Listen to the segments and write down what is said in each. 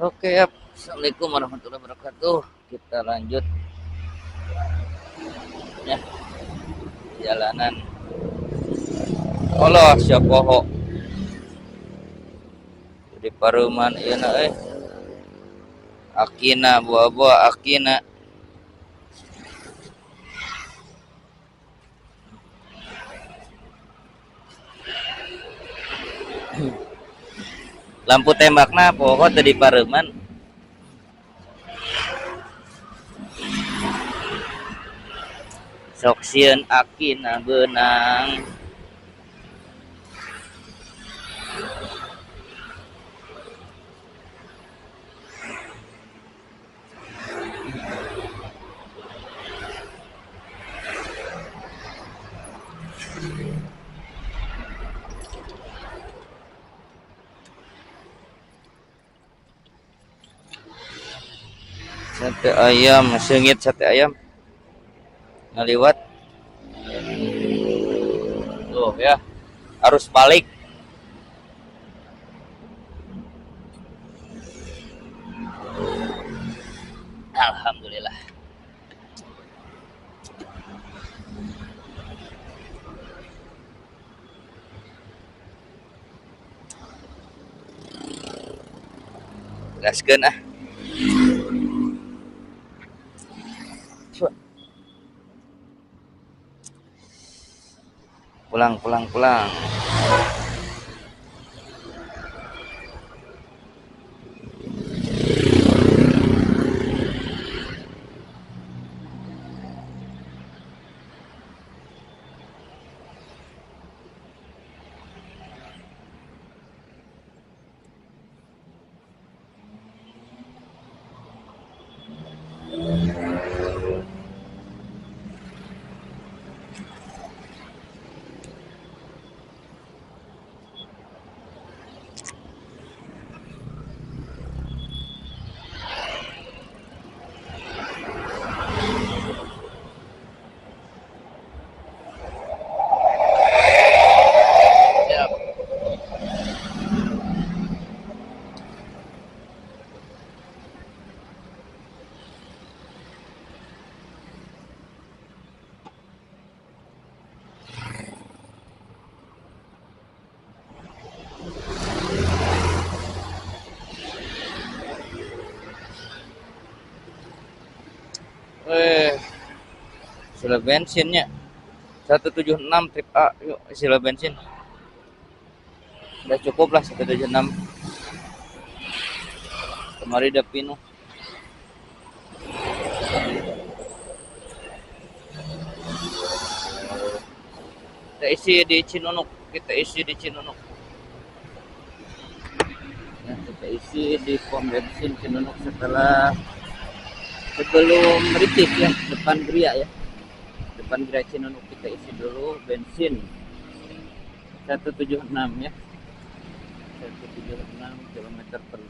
Oke, ya. Assalamualaikum warahmatullahi wabarakatuh. Kita lanjut ya jalanan. Allah syapoho di paruman ieu na Akina buah-buah akina. Lampu tembakna poho teu di paruman. Sok sieun akina beunang. Sate ayam, seungit sate ayam ngaliwat. Tuh ya, arus balik. Alhamdulillah. Gaskeun ah. Pulang. Ya. Sila bensinnya 176 trip A. Yuk sila bensin. Udah cukup lah 176. Kemari udah penuh. Kita isi di Cinunuk. Ya, kita isi di pom bensin Cinunuk sebelum Ricis ya, depan Gria ya. Depan Gria Cinunuk kita isi dulu bensin 176 ya. 176 km per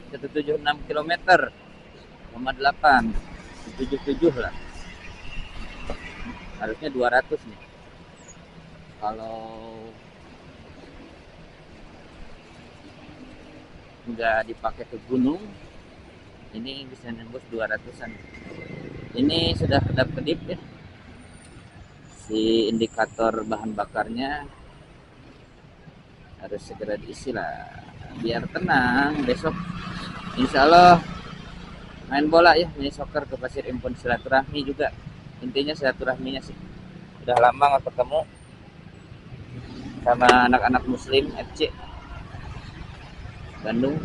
176 km 8 77 lah, harusnya 200 nih kalau nggak dipakai ke gunung. Ini bisa nembus 200-an. Ini sudah kedap-kedip ya si indikator bahan bakarnya, harus segera diisi lah biar tenang. Besok insya Allah main bola ya, main soccer ke Pasir Impun, silaturahmi juga. Intinya silaturahminya sih, udah lama nggak ketemu sama anak-anak Muslim FC Bandung.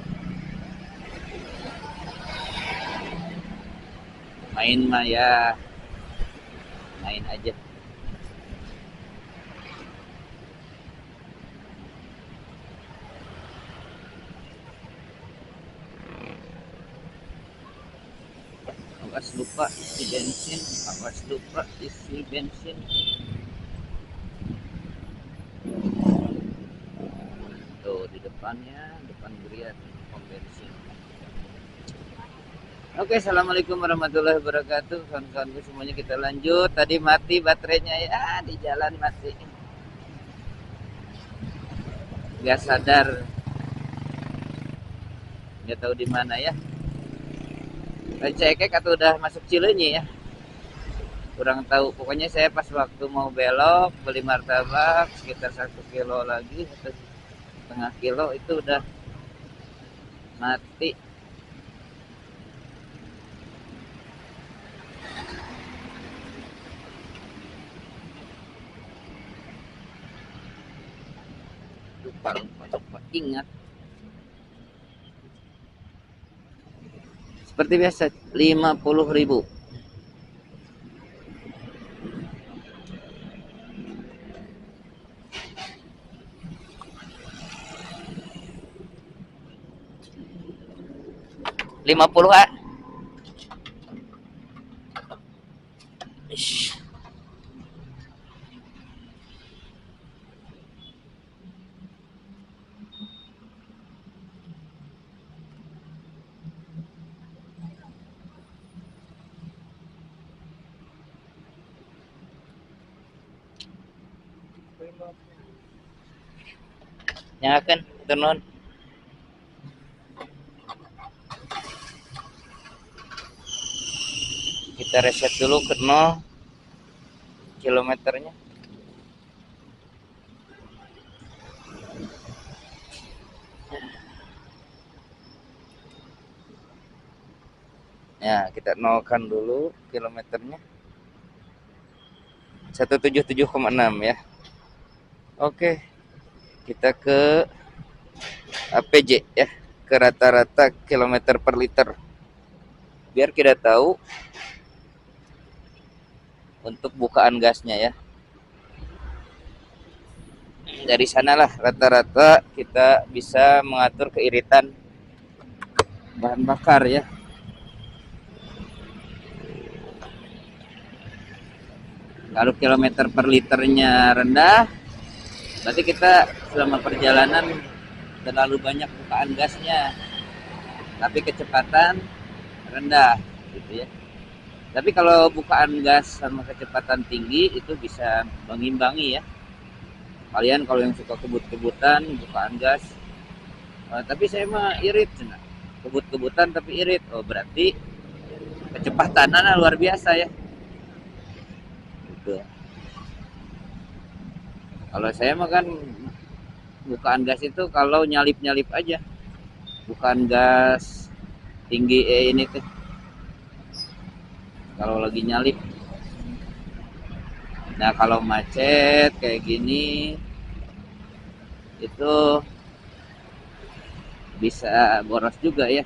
Main mah ya main aja. Awas lupa isi bensin. Tuh di depan Gria pom bensin. Oke, assalamualaikum warahmatullahi wabarakatuh. Kawan-kawanku semuanya, kita lanjut. Tadi mati baterainya ya, di jalan mati. Gak sadar. nggak tahu di mana ya, Cekek atau udah masuk Cileunyi ya, kurang tahu. Pokoknya saya pas waktu mau belok beli martabak sekitar 1 kilo lagi atau setengah kilo itu udah mati. Lupa ingat. Seperti biasa 50.000. Lima puluh ah. Ish. Nyalakan turun. Kita reset dulu ke 0 kilometernya. Ya, kita nolkan dulu kilometernya. 177,6 ya. Oke. Kita ke APJ ya, ke rata-rata kilometer per liter. Biar kita tahu untuk bukaan gasnya ya. Dari sanalah rata-rata kita bisa mengatur keiritan bahan bakar ya. Kalau kilometer per liternya rendah, berarti kita selama perjalanan terlalu banyak bukaan gasnya, tapi kecepatan rendah gitu ya. Tapi kalau bukaan gas sama kecepatan tinggi itu bisa mengimbangi ya. Kalian kalau yang suka kebut-kebutan bukaan gas, tapi saya mah irit cina. Kebut-kebutan tapi irit. Oh berarti kecepatannya luar biasa ya. Gitu. Kalau saya mah kan bukaan gas itu kalau nyalip-nyalip aja, bukan gas tinggi ini tuh. Kalau lagi nyalip. Nah kalau macet kayak gini itu bisa boros juga ya.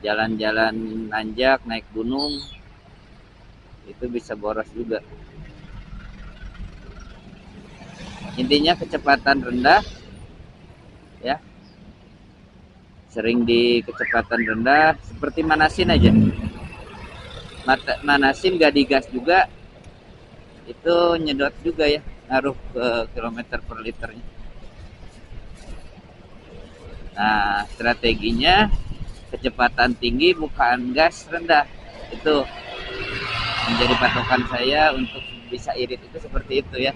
Jalan-jalan nanjak, naik gunung itu bisa boros juga. Intinya kecepatan rendah ya, sering di kecepatan rendah seperti manasin aja. Manasin gak digas juga itu nyedot juga ya, ngaruh ke kilometer per liternya. Nah strateginya kecepatan tinggi bukaan gas rendah, itu menjadi patokan saya untuk bisa irit itu seperti itu ya.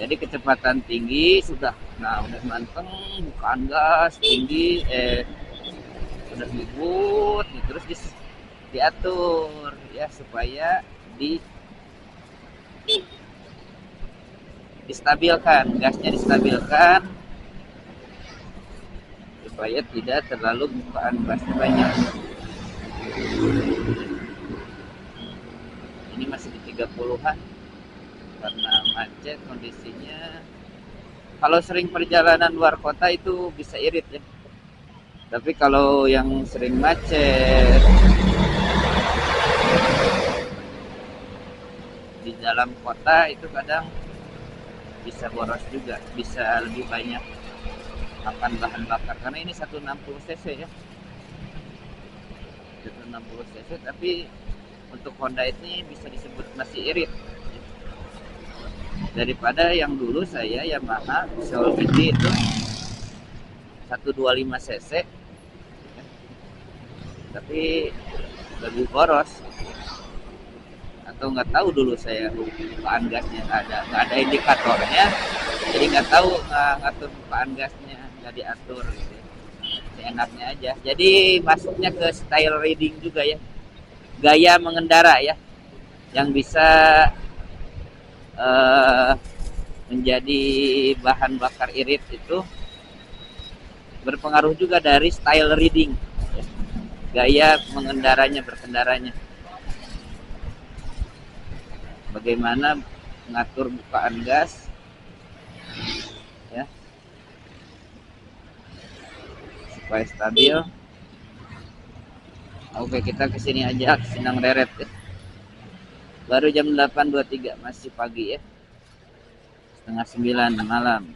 Jadi kecepatan tinggi sudah, nah udah manteng bukaan gas tinggi, udah ngebut, terus diatur ya supaya distabilkan, gasnya distabilkan supaya tidak terlalu bukaan gas banyak. Ini masih di 30-an karena macet kondisinya. Kalau sering perjalanan luar kota itu bisa irit ya. Tapi kalau yang sering macet di dalam kota itu kadang bisa boros juga, bisa lebih banyak makan bahan bakar karena ini 160 cc ya. 160 cc tapi untuk Honda ini bisa disebut masih irit daripada yang dulu saya Yamaha Soul Gigi itu 125 cc tapi lebih boros, atau nggak tahu dulu saya bukaan gasnya nggak ada indikatornya, jadi nggak tahu ngatur bukaan gasnya, nggak diatur gitu. seenaknya aja. Jadi masuknya ke style reading juga ya, gaya mengendara ya, yang bisa eh, menjadi bahan bakar irit itu berpengaruh juga dari style reading, gaya mengendaranya, berkendaranya, bagaimana mengatur bukaan gas ya supaya stabil. Oke, kita kesini aja, Sindang Reret ya. Baru jam 8.23, masih pagi ya, setengah 9 malam.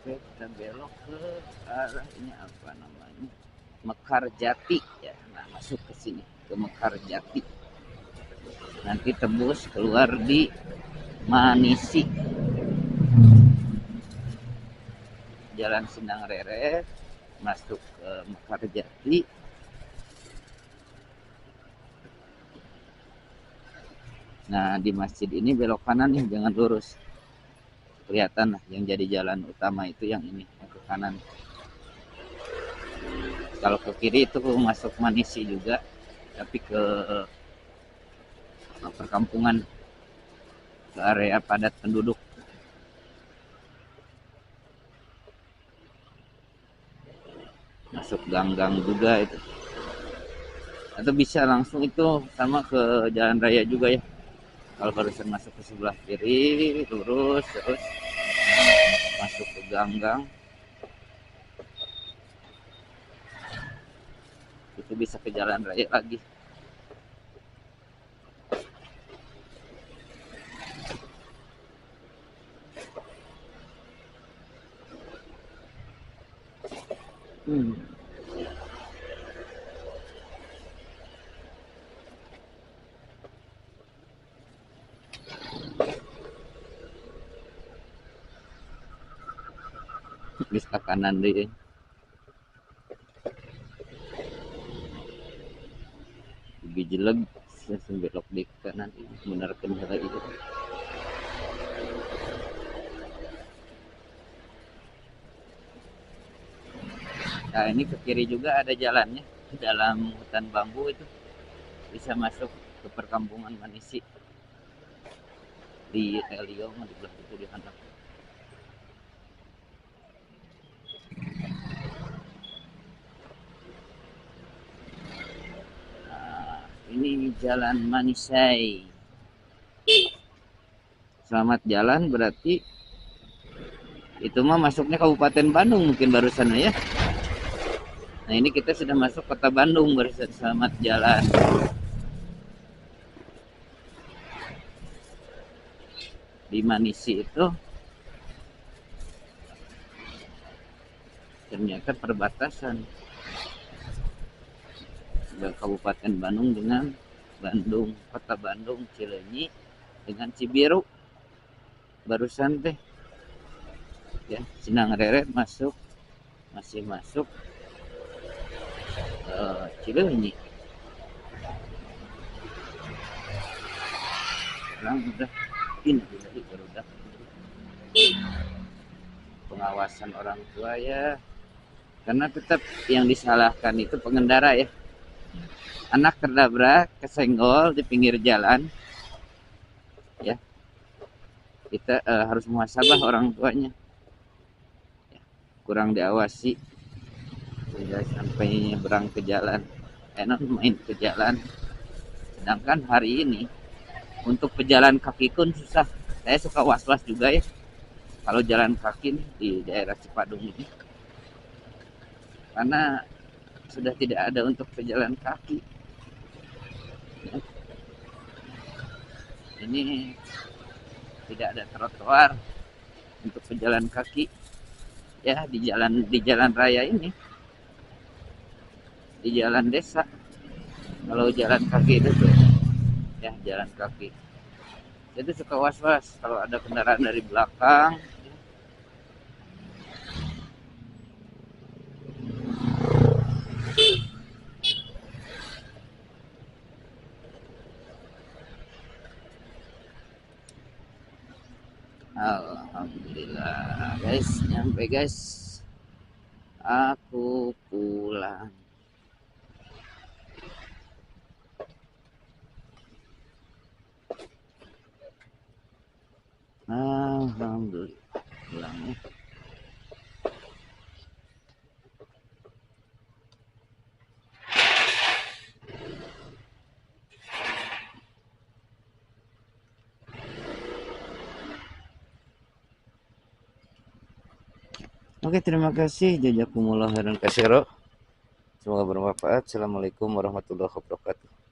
Oke, kita belok ke arah ini, apa namanya, Mekarjati ya. Nah, masuk ke sini ke Mekarjati, nanti tembus keluar di Manisi, Jalan Sindang Reret, masuk ke Mekarjati. Nah, di masjid ini belok kanan nih, jangan lurus. Kelihatan lah yang jadi jalan utama itu yang ini, yang ke kanan. Kalau ke kiri itu masuk Manisi juga, tapi ke perkampungan, ke area padat penduduk. Masuk gang-gang juga itu. Atau bisa langsung itu sama ke jalan raya juga ya. Kalau barusan masuk ke sebelah kiri, lurus terus masuk ke gang-gang, itu bisa ke jalan raya lagi. Bisa ke kanan deh. Gigi jeleg, langsung belok di kanan, bener kendala itu. Nah, ini ke kiri juga ada jalannya, dalam hutan bambu itu bisa masuk ke perkampungan Manisi di Elio, di belah itu di handap. Nah, ini jalan Manisai. Selamat jalan berarti itu mah masuknya Kabupaten Bandung mungkin barusan ya. Nah, ini kita sudah masuk kota Bandung barusan. Selamat jalan. Di Manisi itu ternyata perbatasan Kabupaten Bandung dengan Bandung, kota Bandung, Cileunyi dengan Cibiru. Barusan teh ya, Sindang Reret masuk, masih masuk Cileunyi. Sekarang udah ini jadi barudak. Pengawasan orang tua ya, karena tetap yang disalahkan itu pengendara ya. Anak tertabrak, kesenggol di pinggir jalan ya, kita harus muhasabah orang tuanya ya, kurang diawasi sehingga sampai nyebrang ke jalan, main ke jalan. Sedangkan hari ini untuk pejalan kaki pun susah. Saya suka was-was juga ya kalau jalan kaki di daerah Cipadung ini, karena sudah tidak ada untuk pejalan kaki. Ini tidak ada trotoar untuk pejalan kaki ya di jalan raya ini, di jalan desa. Kalau jalan kaki itu tuh ya jalan kaki itu suka was-was kalau ada kendaraan dari belakang. Alhamdulillah guys, nyampe guys, aku pulang. Alhamdulillah pulang ya. Oke, terima kasih. Jazakumullah khairan katsira. Semoga bermanfaat. Assalamualaikum warahmatullahi wabarakatuh.